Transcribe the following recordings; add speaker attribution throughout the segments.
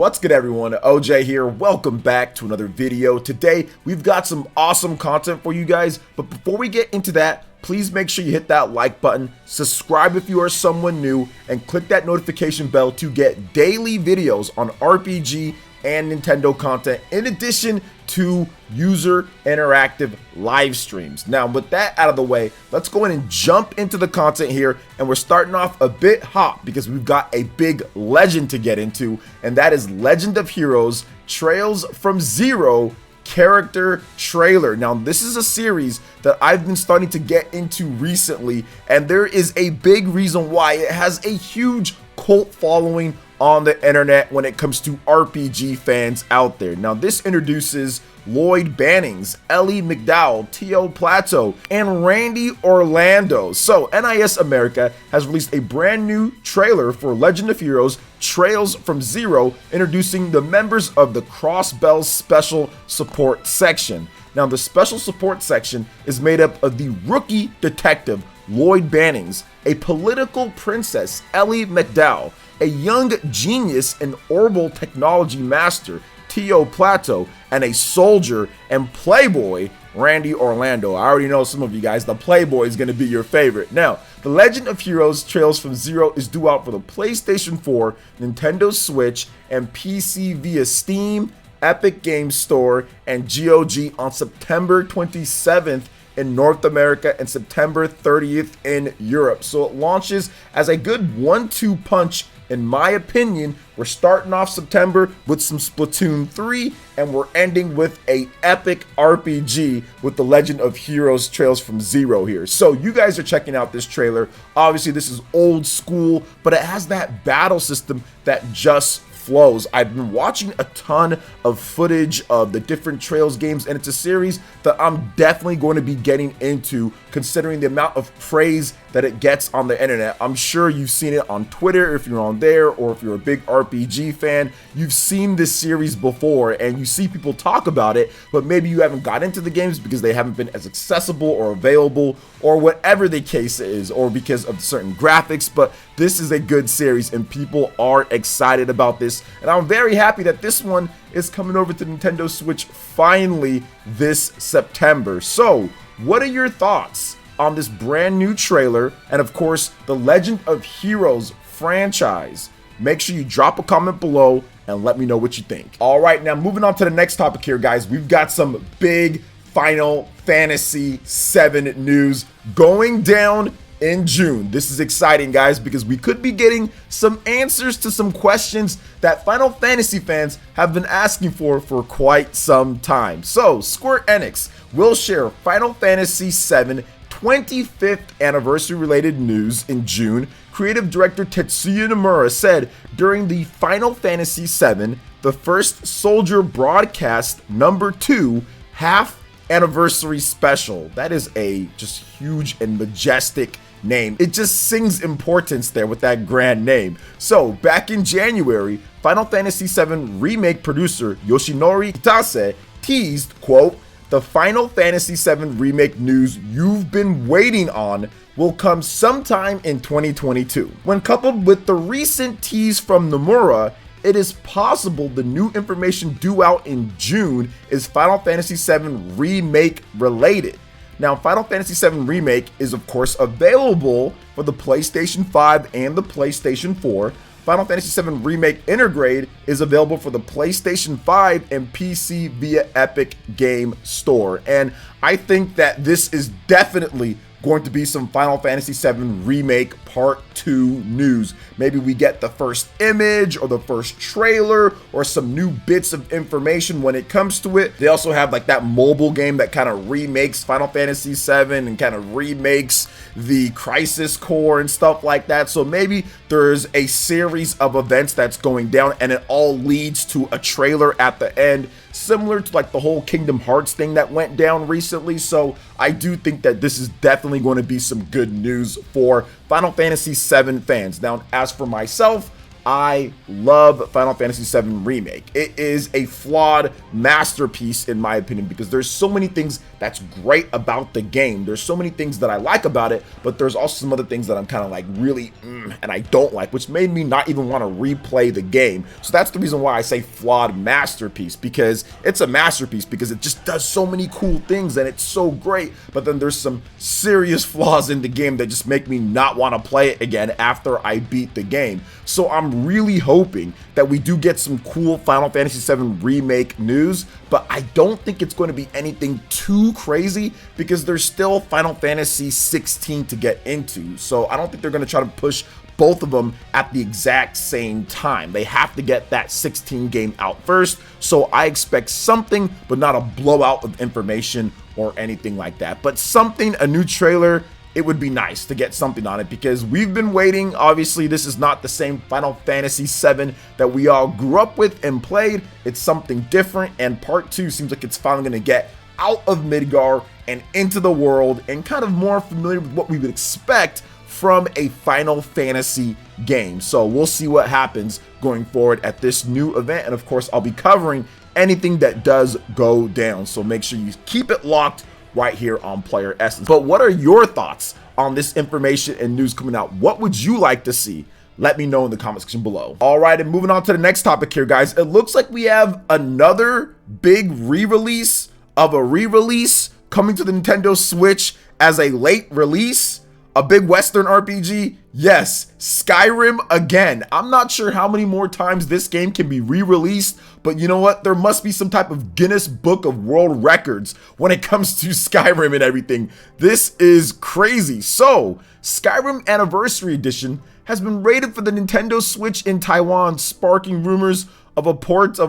Speaker 1: What's good everyone, OJ here, welcome back to another video. Today we've got some awesome content for you guys, but before we get into that, please make sure you hit that like button, subscribe if you are someone new, and click that notification bell to get daily videos on RPG and Nintendo content, in addition to user interactive live streams. Now, with that out of the way, let's go in and jump into the content here, and we're starting off a bit hot because we've got a big legend to get into, and that is Legend of Heroes Trails from Zero character trailer. Now, this is a series that I've been starting to get into recently, and there is a big reason why. It has a huge cult following on the internet when it comes to RPG fans out there. Now, this introduces Lloyd Bannings, Ellie McDowell, T.O. Plateau, and Randy Orlando. So, NIS America has released a brand new trailer for Legend of Heroes Trails from Zero, introducing the members of the Crossbell Special Support Section. Now, the Special Support Section is made up of the rookie detective Lloyd Bannings, a political princess Ellie McDowell, a young genius and orbital technology master T.O. Plateau, and a soldier and playboy Randy Orlando. I already know some of you guys, the playboy is going to be your favorite. Now, The Legend of Heroes Trails from Zero is due out for the PlayStation 4, Nintendo Switch, and PC via Steam, Epic Games Store, and GOG on September 27th in North America and September 30th in Europe. So it launches as a good 1-2 punch. In my opinion, we're starting off September with some Splatoon 3, and we're ending with a epic RPG with The Legend of Heroes Trails from Zero here. So you guys are checking out this trailer. Obviously, this is old school, but it has that battle system that just flows. I've been watching a ton of footage of the different Trails games, and it's a series that I'm definitely going to be getting into, considering the amount of praise that it gets on the internet. I'm sure you've seen it on Twitter if you're on there, or if you're a big RPG fan, you've seen this series before and you see people talk about it, but maybe you haven't got into the games because they haven't been as accessible or available, or whatever the case is, or because of certain graphics. But this is a good series and people are excited about this, and I'm very happy that this one is coming over to Nintendo Switch finally this September. So what are your thoughts on this brand new trailer and, of course, the Legend of Heroes franchise? Make sure you drop a comment below and let me know what you think. All right, now moving on to the next topic here, guys. We've got some big Final Fantasy VII news going down in June. This is exciting, guys, because we could be getting some answers to some questions that Final Fantasy fans have been asking for quite some time. So, Square Enix will share Final Fantasy VII 25th anniversary related news in June. Creative director Tetsuya Nomura said during the Final Fantasy VII The First Soldier broadcast #2 half anniversary special. That is a just huge and majestic name. It just sings importance there with that grand name. So back in January, Final Fantasy VII Remake producer Yoshinori Kitase teased, quote, "The Final Fantasy VII Remake news you've been waiting on will come sometime in 2022. When coupled with the recent tease from Nomura, it is possible the new information due out in June is Final Fantasy VII Remake related." Now, Final Fantasy VII Remake is, of course, available for the PlayStation 5 and the PlayStation 4. Final Fantasy VII Remake Intergrade is available for the PlayStation 5 and PC via Epic Game Store. And I think that this is definitely going to be some Final Fantasy VII Remake Part 2 news. Maybe we get the first image or the first trailer or some new bits of information when it comes to it. They also have like that mobile game that kind of remakes Final Fantasy VII and kind of remakes the Crisis Core and stuff like that. So maybe there's a series of events that's going down and it all leads to a trailer at the end, similar to like the whole Kingdom Hearts thing that went down recently. So I do think that this is definitely going to be some good news for Final Fantasy VII fans. Now, as for myself, I love Final Fantasy VII Remake. It is a flawed masterpiece in my opinion because there's so many things that's great about the game. There's so many things that I like about it, but there's also some other things that I'm kind of like really and I don't like, which made me not even want to replay the game. So that's the reason why I say flawed masterpiece, because it's a masterpiece because it just does so many cool things and it's so great, but then there's some serious flaws in the game that just make me not want to play it again after I beat the game. So I'm really hoping that we do get some cool Final Fantasy VII Remake news, but I don't think it's going to be anything too crazy because there's still Final Fantasy 16 to get into. So I don't think they're going to try to push both of them at the exact same time. They have to get that 16 game out first. So I expect something, but not a blowout of information or anything like that. But something, a new trailer, it would be nice to get something on it because we've been waiting. Obviously, this is not the same Final Fantasy VII that we all grew up with and played. It's something different, and part 2 seems like it's finally going to get out of Midgar and into the world and kind of more familiar with what we would expect from a Final Fantasy game. So we'll see what happens going forward at this new event, and of course I'll be covering anything that does go down, so make sure you keep it locked right here on PlayerEssence. But what are your thoughts on this information and news coming out? What would you like to see? Let me know in the comment section below. All right, and moving on to the next topic here, guys. It looks like we have another big re-release of a re-release coming to the Nintendo Switch as a late release. A big Western RPG? Yes, Skyrim again. I'm not sure how many more times this game can be re-released, but you know what? There must be some type of Guinness Book of World Records when it comes to Skyrim and everything. This is crazy. So, Skyrim Anniversary Edition has been rated for the Nintendo Switch in Taiwan, sparking rumors of a port. I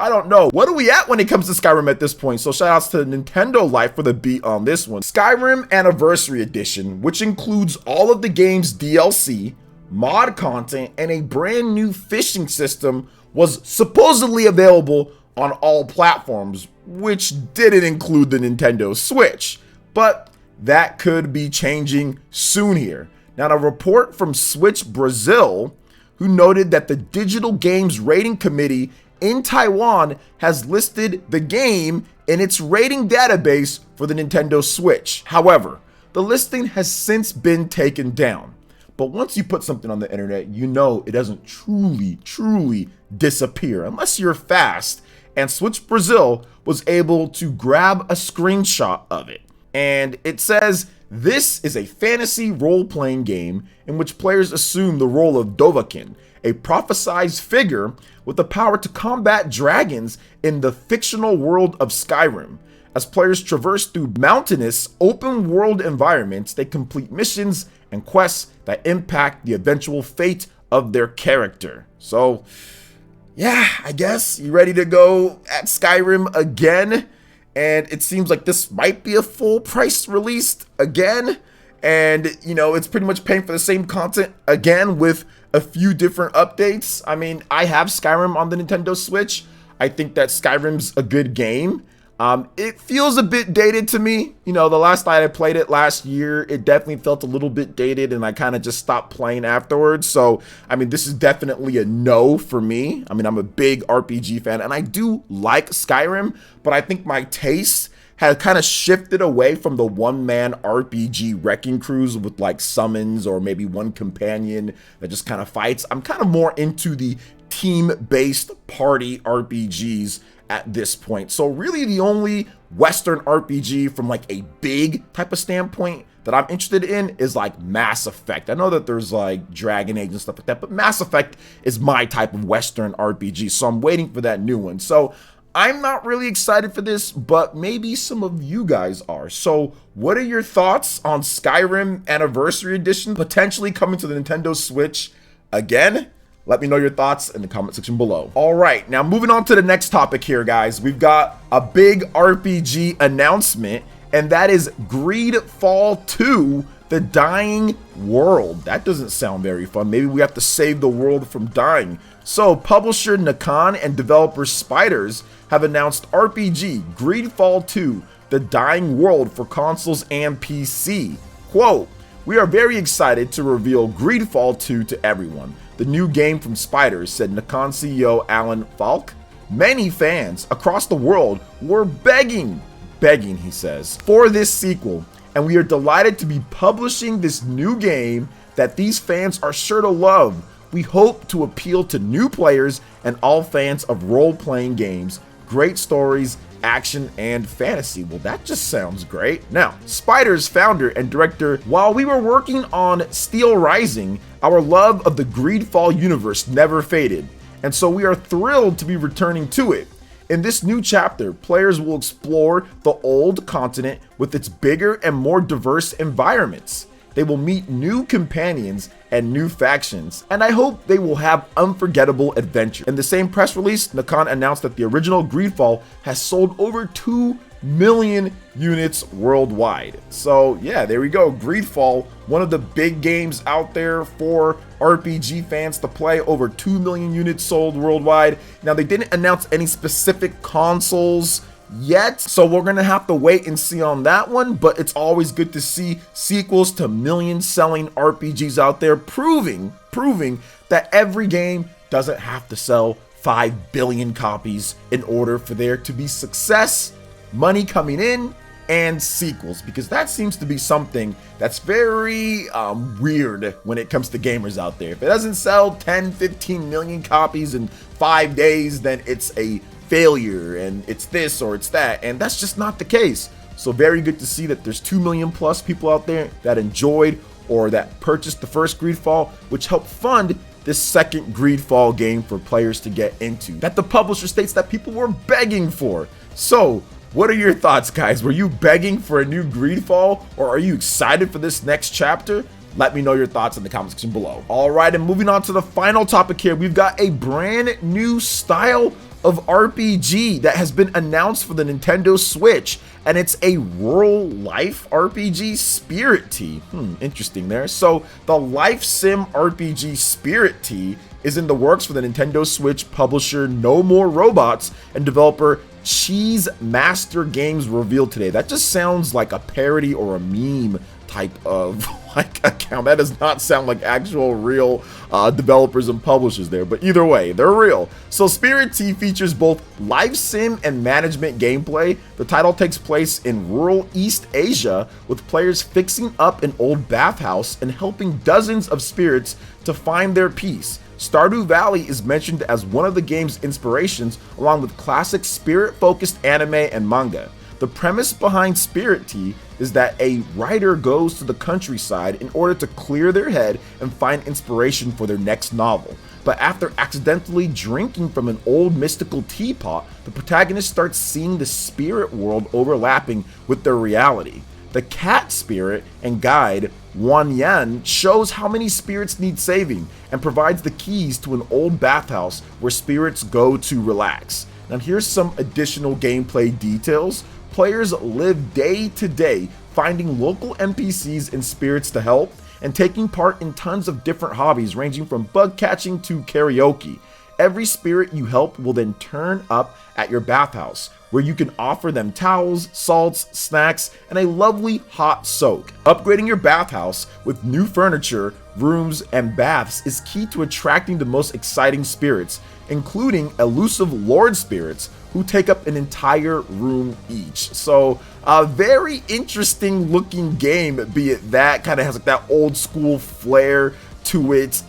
Speaker 1: don't know. What are we at when it comes to Skyrim at this point? So shout outs to Nintendo Life for the beat on this one. Skyrim Anniversary Edition, which includes all of the game's DLC, mod content, and a brand new fishing system, was supposedly available on all platforms, which didn't include the Nintendo Switch. But that could be changing soon here. Now, a report from Switch Brazil, who noted that the Digital Games Rating Committee in Taiwan has listed the game in its rating database for the Nintendo Switch. However, the listing has since been taken down. But once you put something on the internet, you know it doesn't truly disappear unless you're fast. And Switch Brazil was able to grab a screenshot of it. And it says, "This is a fantasy role-playing game in which players assume the role of Dovahkiin, a prophesized figure with the power to combat dragons in the fictional world of Skyrim. As players traverse through mountainous, open-world environments, they complete missions and quests that impact the eventual fate of their character." So, yeah, I guess you ready to go at Skyrim again? And it seems like this might be a full price release again. And, you know, it's pretty much paying for the same content again with a few different updates. I mean, I have Skyrim on the Nintendo Switch. I think that Skyrim's a good game. It feels a bit dated to me. You know, the last night I played it last year, it definitely felt a little bit dated and I kind of just stopped playing afterwards. So, I mean, this is definitely a no for me. I mean, I'm a big RPG fan and I do like Skyrim, but I think my taste has kind of shifted away from the one-man RPG wrecking crews with like summons or maybe one companion that just kind of fights. I'm kind of more into the team-based party RPGs at this point. So really the only Western RPG from like a big type of standpoint that I'm interested in is like Mass Effect. I know that there's like Dragon Age and stuff like that, but Mass Effect is my type of Western RPG. So I'm waiting for that new one. So I'm not really excited for this, but maybe some of you guys are. So what are your thoughts on Skyrim Anniversary Edition potentially coming to the Nintendo Switch again? Let me know your thoughts in the comment section below. All right, now moving on to the next topic here, guys. We've got a big RPG announcement, and that is GreedFall 2, The Dying World. That doesn't sound very fun. Maybe we have to save the world from dying. So, publisher Nakan and developer Spiders have announced RPG GreedFall 2, The Dying World for consoles and PC. Quote, "We are very excited to reveal GreedFall 2 to everyone. the new game from Spiders, said Nikon CEO Alan Falk. Many fans across the world were begging, he says, for this sequel, and we are delighted to be publishing this new game that these fans are sure to love. We hope to appeal to new players and all fans of role-playing games, great stories, action, and fantasy. Well, that just sounds great. Now, Spiders founder and director, while we were working on Steel Rising, our love of the GreedFall universe never faded, and so we are thrilled to be returning to it. In this new chapter, players will explore the old continent with its bigger and more diverse environments. They will meet new companions and new factions, and I hope they will have unforgettable adventure. In the same press release, Nikon announced that the original GreedFall has sold over 2 million units worldwide. So yeah, there we go. GreedFall, one of the big games out there for RPG fans to play, over 2 million units sold worldwide. Now, they didn't announce any specific consoles yet, so we're gonna have to wait and see on that one, but it's always good to see sequels to million-selling RPGs out there, proving that every game doesn't have to sell 5 billion copies in order for there to be success, money coming in, and sequels, because that seems to be something that's very weird when it comes to gamers out there. If it doesn't sell 10-15 million copies in 5 days, then it's a failure, and it's this or it's that, and that's just not the case. So very good to see that there's 2 million plus people out there that enjoyed or that purchased the first GreedFall, which helped fund this second GreedFall game for players to get into, that the publisher states that people were begging for. So what are your thoughts, guys? Were you begging for a new GreedFall, or are you excited for this next chapter? Let me know your thoughts in the comment section below. All right, and moving on to the final topic here, we've got a brand new style of RPG that has been announced for the Nintendo Switch, and it's a rural life RPG, Spirit Tea. Interesting there. So the life sim RPG Spirit Tea is in the works for the Nintendo Switch. Publisher No More Robots and developer Cheese Master Games revealed today. That just sounds like a parody or a meme type of account. That does not sound like actual real developers and publishers there, but either way, they're real. So Spirit Tea features both life sim and management gameplay. The title takes place in rural East Asia, with players fixing up an old bathhouse and helping dozens of spirits to find their peace. Stardew Valley is mentioned as one of the game's inspirations, along with classic spirit-focused anime and manga. The premise behind Spirit Tea is that a writer goes to the countryside in order to clear their head and find inspiration for their next novel. But after accidentally drinking from an old mystical teapot, the protagonist starts seeing the spirit world overlapping with their reality. The cat spirit and guide, Wan Yan, shows how many spirits need saving and provides the keys to an old bathhouse where spirits go to relax. Now here's some additional gameplay details. Players live day to day, finding local NPCs and spirits to help, and taking part in tons of different hobbies ranging from bug catching to karaoke. Every spirit you help will then turn up at your bathhouse, where you can offer them towels, salts, snacks, and a lovely hot soak. Upgrading your bathhouse with new furniture, rooms, and baths is key to attracting the most exciting spirits, including elusive lord spirits who take up an entire room each. So a very interesting looking game, be it that kind of has like that old school flair to it.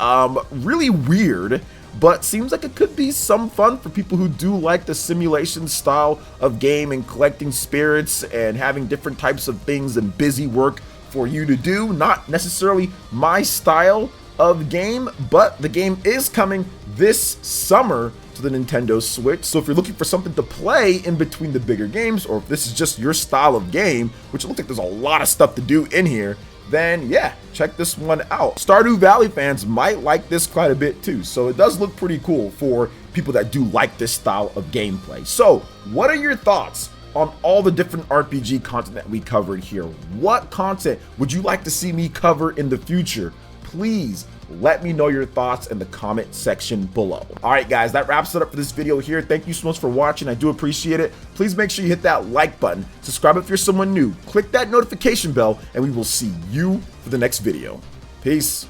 Speaker 1: Really weird, but seems like it could be some fun for people who do like the simulation style of game and collecting spirits and having different types of things and busy work for you to do. Not necessarily my style of game, but the game is coming this summer to the Nintendo Switch. So if you're looking for something to play in between the bigger games, or if this is just your style of game, which it looks like there's a lot of stuff to do in here, then yeah, check this one out. Stardew Valley fans might like this quite a bit too, so it does look pretty cool for people that do like this style of gameplay. So what are your thoughts on all the different RPG content that we covered here? What content would you like to see me cover in the future? Please let me know your thoughts in the comment section below. All right, guys, that wraps it up for this video here. Thank you so much for watching. I do appreciate it. Please make sure you hit that like button, subscribe if you're someone new, click that notification bell, and we will see you for the next video. Peace.